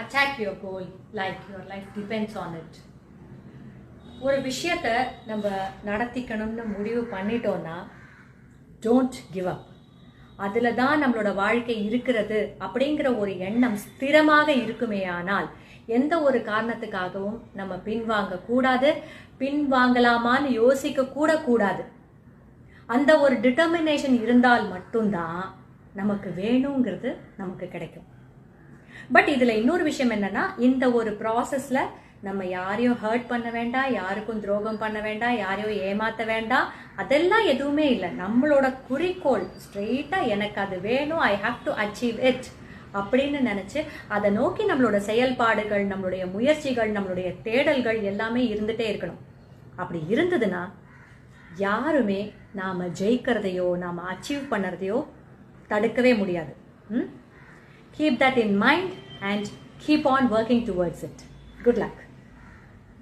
attack your goal like your life depends on it. ஒரு விஷயத்தை நம்ம நடத்திக்கணும்னு முடிவு பண்ணிட்டோம்னா டோன்ட் கிவ் அப். அதில் தான் நம்மளோட வாழ்க்கை இருக்கிறது அப்படிங்கிற ஒரு எண்ணம் ஸ்திரமாக இருக்குமே ஆனால் எந்த ஒரு காரணத்துக்காகவும் நம்ம பின்வாங்க கூடாது, பின்வாங்கலாமான்னு யோசிக்க கூட கூடாது. அந்த ஒரு டிட்டர்மினேஷன் இருந்தால் மட்டும்தான் நமக்கு வேணுங்கிறது நமக்கு கிடைக்கும். பட் இதில் இன்னொரு விஷயம் என்னன்னா, இந்த ஒரு ப்ராசஸில் நம்ம யாரையும் ஹர்ட் பண்ண வேண்டாம், யாருக்கும் துரோகம் பண்ண வேண்டாம், யாரையும் ஏமாற்ற வேண்டாம், அதெல்லாம் எதுவுமே இல்லை. நம்மளோட குறிக்கோள் ஸ்ட்ரெயிட்டாக எனக்கு அது வேணும், I have to achieve it அப்படின்னு நினச்சி அதை நோக்கி நம்மளோட செயல்பாடுகள், நம்மளுடைய முயற்சிகள், நம்மளுடைய தேடல்கள் எல்லாமே இருந்துகிட்டே இருக்கணும். அப்படி இருந்ததுன்னா யாருமே நாம் ஜெயிக்கிறதையோ நாம் அச்சீவ் பண்ணுறதையோ தடுக்கவே முடியாது. Keep that in mind and keep on working towards it. Good luck.